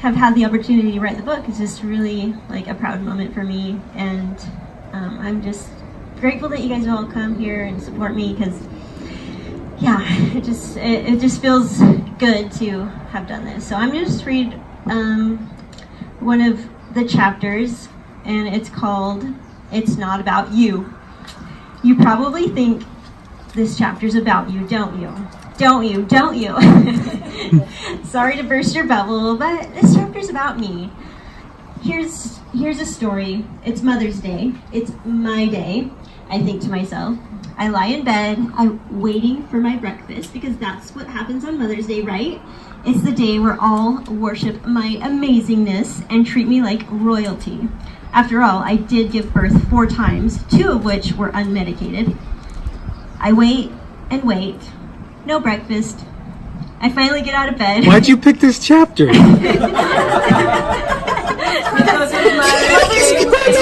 have had the opportunity to write the book is just really like a proud moment for me, and I'm just grateful that you guys all come here and support me, because it just feels good to have done this. So I'm going to just read one of the chapters, and it's called "It's Not About You." You probably think this chapter's about you, don't you? Don't you? Don't you? Sorry to burst your bubble, but this chapter's about me. Here's a story. It's Mother's Day. It's my day, I think to myself. I lie in bed. I'm waiting for my breakfast, because that's what happens on Mother's Day, right? It's the day where all worship my amazingness and treat me like royalty. After all, I did give birth 4 times, 2 of which were unmedicated. I wait and wait. No breakfast. I finally get out of bed. Why'd you pick this chapter? It's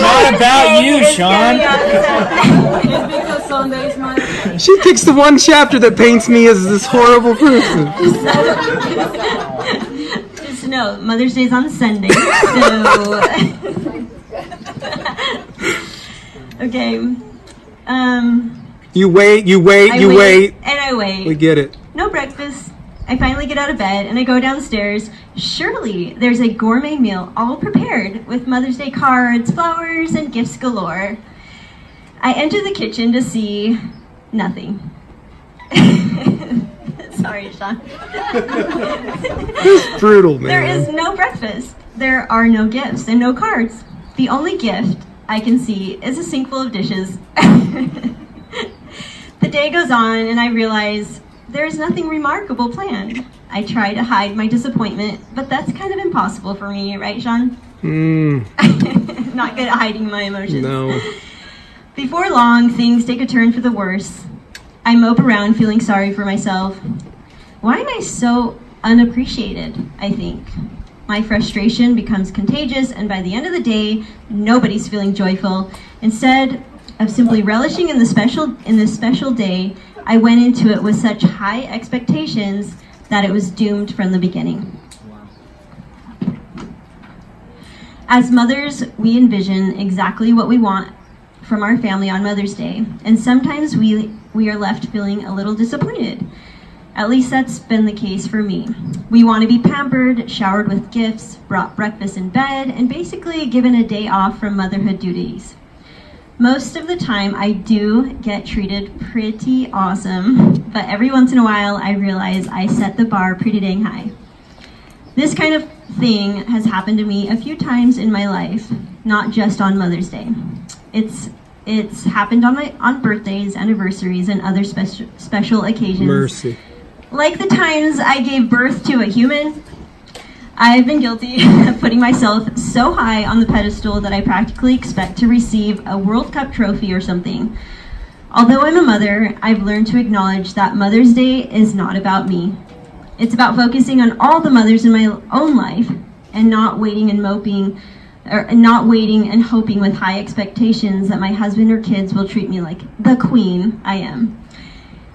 not about you, Sean. It's because Sunday is Mother's Day. She picks the one chapter that paints me as this horrible person. Just know, Mother's Day's on Sunday. So, okay. You wait. And I wait. We get it. No breakfast. I finally get out of bed and I go downstairs. Surely there's a gourmet meal all prepared with Mother's Day cards, flowers, and gifts galore. I enter the kitchen to see nothing. Sorry, Sean. It's brutal, man. There is no breakfast. There are no gifts and no cards. The only gift I can see is a sink full of dishes. The day goes on and I realize there's nothing remarkable planned. I try to hide my disappointment, but that's kind of impossible for me, right, Sean? Not good at hiding my emotions. No. Before long, things take a turn for the worse. I mope around feeling sorry for myself. Why am I so unappreciated, I think? My frustration becomes contagious, and by the end of the day, nobody's feeling joyful. Instead of simply relishing in this special day, I went into it with such high expectations that it was doomed from the beginning. As mothers, we envision exactly what we want from our family on Mother's Day, and sometimes we are left feeling a little disappointed. At least that's been the case for me. We want to be pampered, showered with gifts, brought breakfast in bed, and basically given a day off from motherhood duties. Most of the time, I do get treated pretty awesome, but every once in a while, I realize I set the bar pretty dang high. This kind of thing has happened to me a few times in my life, not just on Mother's Day. It's happened on birthdays, anniversaries, and other special occasions. Mercy. Like the times I gave birth to a human, I've been guilty of putting myself so high on the pedestal that I practically expect to receive a World Cup trophy or something. Although I'm a mother, I've learned to acknowledge that Mother's Day is not about me. It's about focusing on all the mothers in my own life and not waiting and hoping with high expectations that my husband or kids will treat me like the queen I am.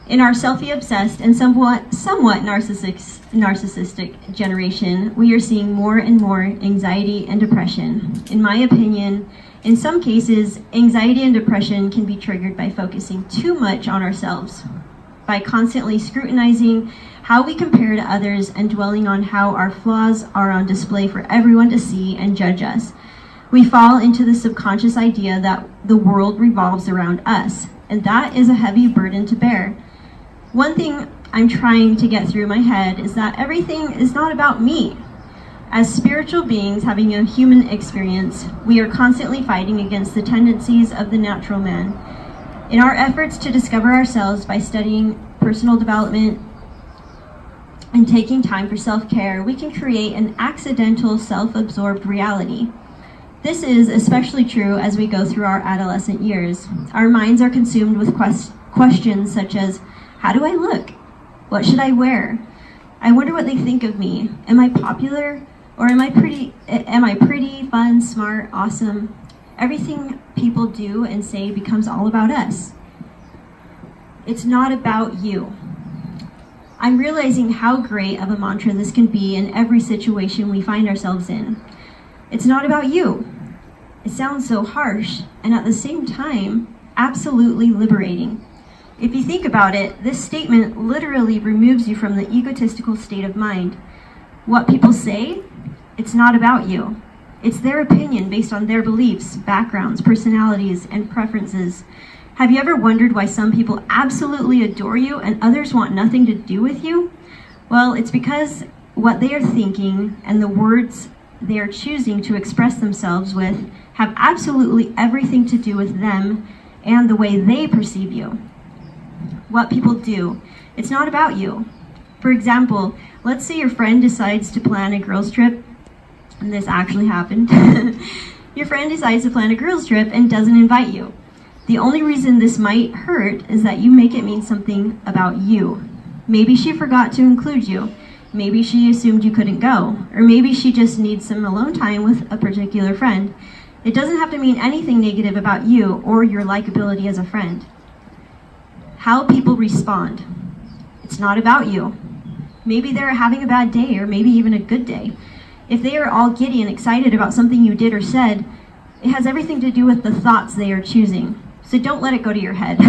In our selfie-obsessed and somewhat narcissistic generation, we are seeing more and more anxiety and depression. In my opinion, in some cases, anxiety and depression can be triggered by focusing too much on ourselves, by constantly scrutinizing how we compare to others and dwelling on how our flaws are on display for everyone to see and judge us. We fall into the subconscious idea that the world revolves around us, and that is a heavy burden to bear. One thing I'm trying to get through my head is that everything is not about me. As spiritual beings having a human experience, we are constantly fighting against the tendencies of the natural man. In our efforts to discover ourselves by studying personal development and taking time for self-care, we can create an accidental, self-absorbed reality. This is especially true as we go through our adolescent years. Our minds are consumed with questions such as, how do I look? What should I wear? I wonder what they think of me. Am I popular? Or am I pretty, fun, smart, awesome? Everything people do and say becomes all about us. It's not about you. I'm realizing how great of a mantra this can be in every situation we find ourselves in. It's not about you. It sounds so harsh, and at the same time, absolutely liberating. If you think about it, this statement literally removes you from the egotistical state of mind. What people say, it's not about you. It's their opinion based on their beliefs, backgrounds, personalities, and preferences. Have you ever wondered why some people absolutely adore you and others want nothing to do with you? Well, it's because what they are thinking and the words they are choosing to express themselves with have absolutely everything to do with them and the way they perceive you. What people do, it's not about you. For example, let's say your friend decides to plan a girls' trip, and this actually happened. Your friend decides to plan a girls' trip and doesn't invite you. The only reason this might hurt is that you make it mean something about you. Maybe she forgot to include you. Maybe she assumed you couldn't go. Or maybe she just needs some alone time with a particular friend. It doesn't have to mean anything negative about you or your likability as a friend. How people respond. It's not about you. Maybe they're having a bad day or maybe even a good day. If they are all giddy and excited about something you did or said, it has everything to do with the thoughts they are choosing. So don't let it go to your head.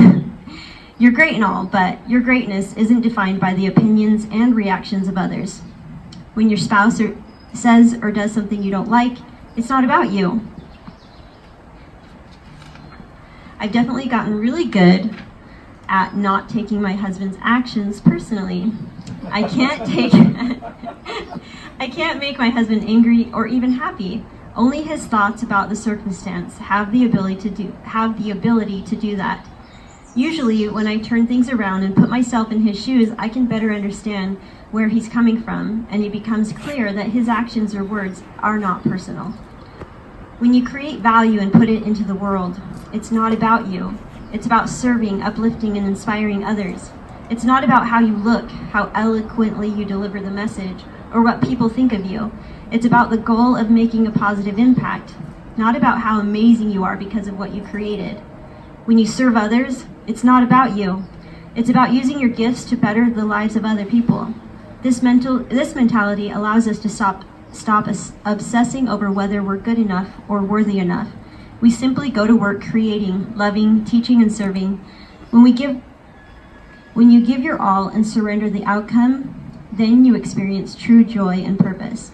You're great and all, but your greatness isn't defined by the opinions and reactions of others. When your spouse says or does something you don't like, it's not about you. I've definitely gotten really good at not taking my husband's actions personally. I can't make my husband angry or even happy. Only his thoughts about the circumstance have the ability to do that. Usually, when I turn things around and put myself in his shoes, I can better understand where he's coming from, and it becomes clear that his actions or words are not personal. When you create value and put it into the world, it's not about you. It's about serving, uplifting, and inspiring others. It's not about how you look, how eloquently you deliver the message, or what people think of you. It's about the goal of making a positive impact, not about how amazing you are because of what you created. When you serve others, it's not about you. It's about using your gifts to better the lives of other people. This mentality allows us to stop obsessing over whether we're good enough or worthy enough. We simply go to work creating, loving, teaching, and serving. When you give your all and surrender the outcome, then you experience true joy and purpose.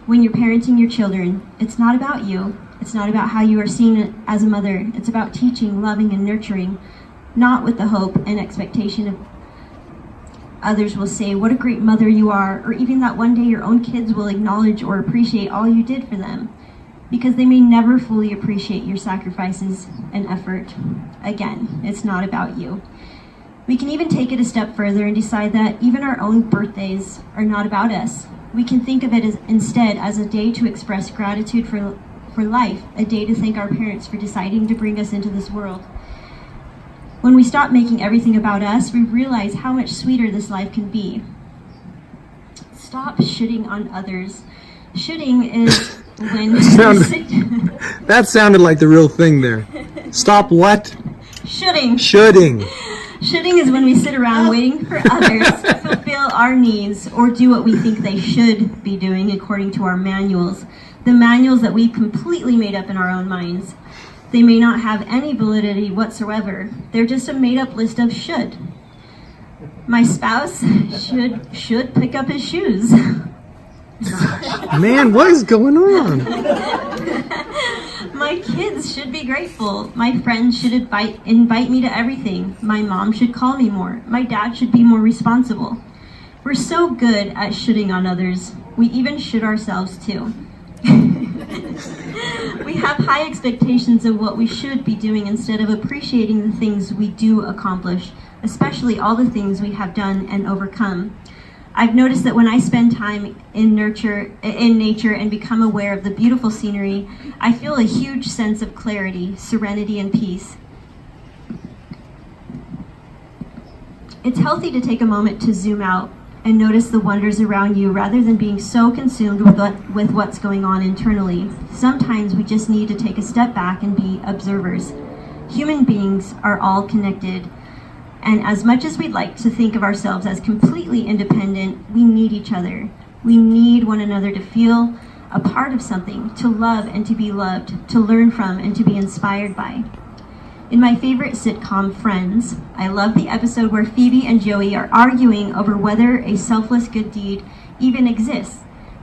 When you're parenting your children, it's not about you. It's not about how you are seen as a mother. It's about teaching, loving, and nurturing, not with the hope and expectation of others will say, what a great mother you are, or even that one day your own kids will acknowledge or appreciate all you did for them, because they may never fully appreciate your sacrifices and effort. Again, it's not about you. We can even take it a step further and decide that even our own birthdays are not about us. We can think of it instead as a day to express gratitude for life, a day to thank our parents for deciding to bring us into this world. When we stop making everything about us, we realize how much sweeter this life can be. Stop shitting on others. Shitting is when That sounded like the real thing there. Stop what? Shitting. Shoulding. Shitting is when we sit around waiting for others to fulfill our needs or do what we think they should be doing according to our manuals. The manuals that we completely made up in our own minds. They may not have any validity whatsoever. They're just a made-up list of should. My spouse should pick up his shoes. Man, what is going on? My kids should be grateful. My friends should invite me to everything. My mom should call me more. My dad should be more responsible. We're so good at shitting on others. We even should ourselves too. We have high expectations of what we should be doing instead of appreciating the things we do accomplish, especially all the things we have done and overcome. I've noticed that when I spend time in nature and become aware of the beautiful scenery, I feel a huge sense of clarity, serenity, and peace. It's healthy to take a moment to zoom out and notice the wonders around you rather than being so consumed with what's going on internally. Sometimes we just need to take a step back and be observers. Human beings are all connected. And as much as we'd like to think of ourselves as completely independent, we need each other. We need one another to feel a part of something, to love and to be loved, to learn from and to be inspired by. In my favorite sitcom, Friends, I love the episode where Phoebe and Joey are arguing over whether a selfless good deed even exists.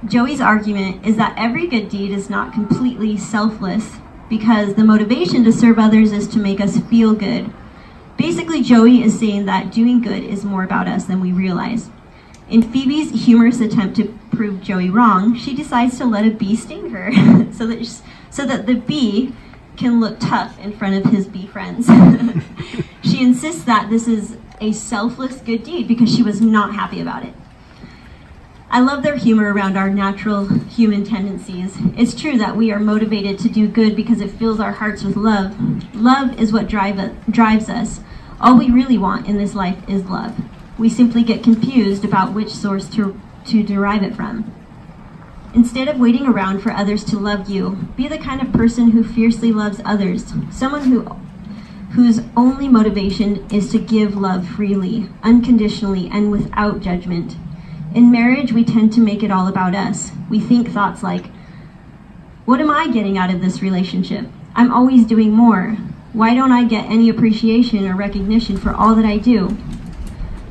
Joey's argument is that every good deed is not completely selfless because the motivation to serve others is to make us feel good. Basically, Joey is saying that doing good is more about us than we realize. In Phoebe's humorous attempt to prove Joey wrong, she decides to let a bee sting her so that the bee can look tough in front of his bee friends. She insists that this is a selfless good deed because she was not happy about it. I love their humor around our natural human tendencies. It's true that we are motivated to do good because it fills our hearts with love. Love is what drives us. All we really want in this life is love. We simply get confused about which source to derive it from. Instead of waiting around for others to love you, be the kind of person who fiercely loves others, someone whose only motivation is to give love freely, unconditionally, and without judgment. In marriage, we tend to make it all about us. We think thoughts like, what am I getting out of this relationship? I'm always doing more. Why don't I get any appreciation or recognition for all that I do?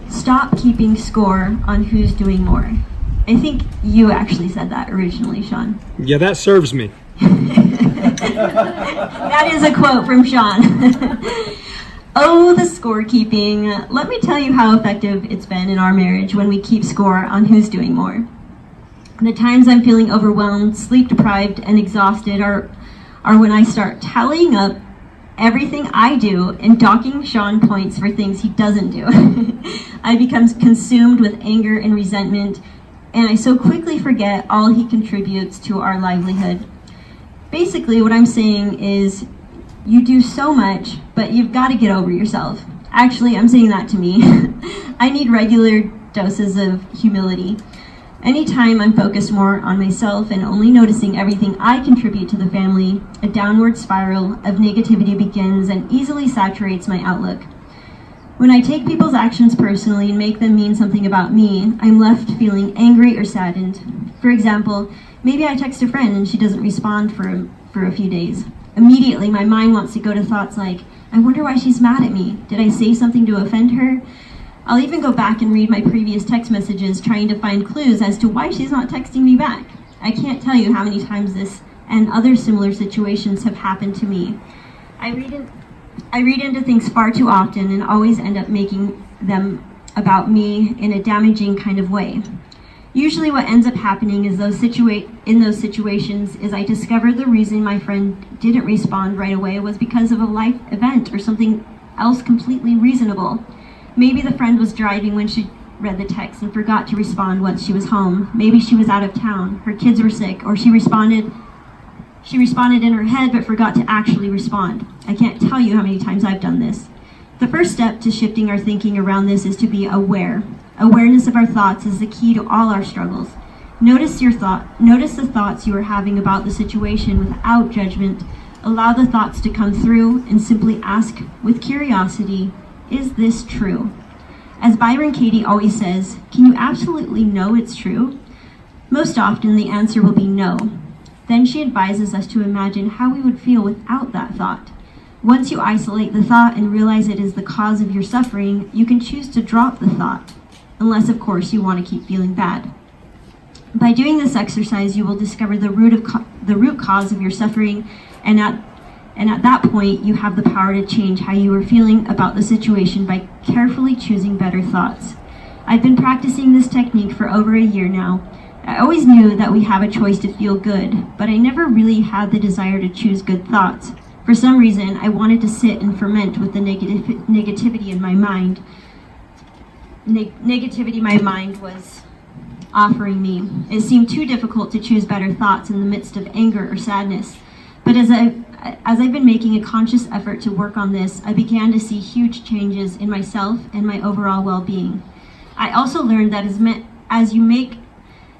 Stop keeping score on who's doing more. I think you actually said that originally, Sean. Yeah, that serves me. That is a quote from Sean. Oh, the scorekeeping. Let me tell you how effective it's been in our marriage when we keep score on who's doing more. The times I'm feeling overwhelmed, sleep deprived, and exhausted are when I start tallying up everything I do and docking Sean points for things he doesn't do. I become consumed with anger and resentment, and I so quickly forget all he contributes to our livelihood. Basically, what I'm saying is, you do so much, but you've got to get over yourself. Actually, I'm saying that to me. I need regular doses of humility. Anytime I'm focused more on myself and only noticing everything I contribute to the family, a downward spiral of negativity begins and easily saturates my outlook. When I take people's actions personally and make them mean something about me, I'm left feeling angry or saddened. For example, maybe I text a friend and she doesn't respond for a few days. Immediately, my mind wants to go to thoughts like, I wonder why she's mad at me. Did I say something to offend her? I'll even go back and read my previous text messages trying to find clues as to why she's not texting me back. I can't tell you how many times this and other similar situations have happened to me. I read into things far too often and always end up making them about me in a damaging kind of way. Usually what ends up happening is in those situations is I discover the reason my friend didn't respond right away was because of a life event or something else completely reasonable. Maybe the friend was driving when she read the text and forgot to respond once she was home. Maybe she was out of town, her kids were sick, or she responded in her head but forgot to actually respond. I can't tell you how many times I've done this. The first step to shifting our thinking around this is to be aware. Awareness of our thoughts is the key to all our struggles. Notice the thoughts you are having about the situation without judgment. Allow the thoughts to come through and simply ask with curiosity, is this true? As Byron Katie always says, can you absolutely know it's true? Most often the answer will be no. Then she advises us to imagine how we would feel without that thought. Once you isolate the thought and realize it is the cause of your suffering, you can choose to drop the thought, unless of course you want to keep feeling bad. By doing this exercise, you will discover the root cause of your suffering, and at that point, you have the power to change how you are feeling about the situation by carefully choosing better thoughts. I've been practicing this technique for over a year now. I always knew that we have a choice to feel good, but I never really had the desire to choose good thoughts. For some reason, I wanted to sit and ferment with the negativity in my mind. Negativity my mind was offering me. It seemed too difficult to choose better thoughts in the midst of anger or sadness. But as I've been making a conscious effort to work on this, I began to see huge changes in myself and my overall well-being. I also learned that as you make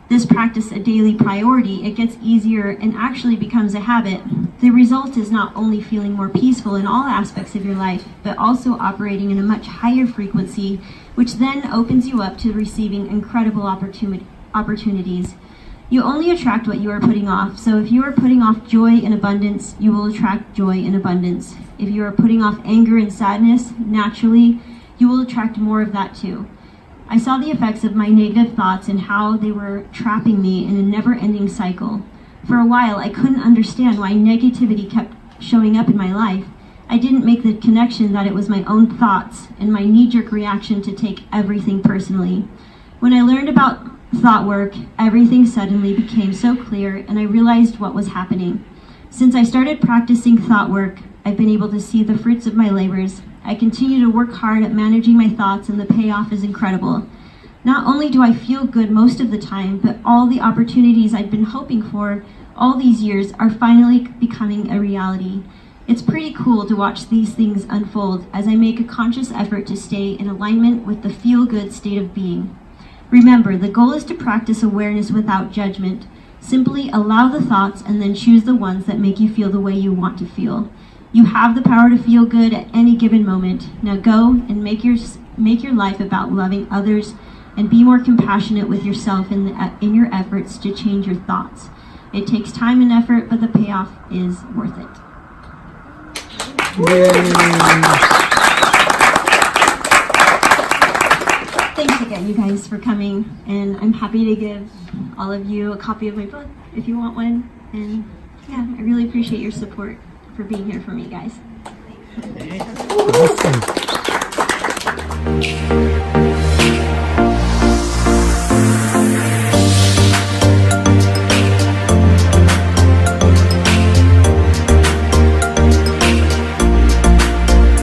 this practice a daily priority, it gets easier and actually becomes a habit. The result is not only feeling more peaceful in all aspects of your life, but also operating in a much higher frequency, which then opens you up to receiving incredible opportunities. You only attract what you are putting off. So if you are putting off joy and abundance, you will attract joy and abundance. If you are putting off anger and sadness, naturally, you will attract more of that too. I saw the effects of my negative thoughts and how they were trapping me in a never-ending cycle. For a while, I couldn't understand why negativity kept showing up in my life. I didn't make the connection that it was my own thoughts and my knee-jerk reaction to take everything personally. When I learned about thought work, everything suddenly became so clear and I realized what was happening. Since I started practicing thought work, I've been able to see the fruits of my labors. I continue to work hard at managing my thoughts and the payoff is incredible. Not only do I feel good most of the time, but all the opportunities I've been hoping for all these years are finally becoming a reality. It's pretty cool to watch these things unfold as I make a conscious effort to stay in alignment with the feel-good state of being. Remember, the goal is to practice awareness without judgment. Simply allow the thoughts and then choose the ones that make you feel the way you want to feel. You have the power to feel good at any given moment. Now go and make your life about loving others and be more compassionate with yourself in your efforts to change your thoughts. It takes time and effort, but the payoff is worth it. Thanks again, you guys, for coming, and I'm happy to give all of you a copy of my book if you want one. And yeah, I really appreciate your support for being here for me, guys. Awesome.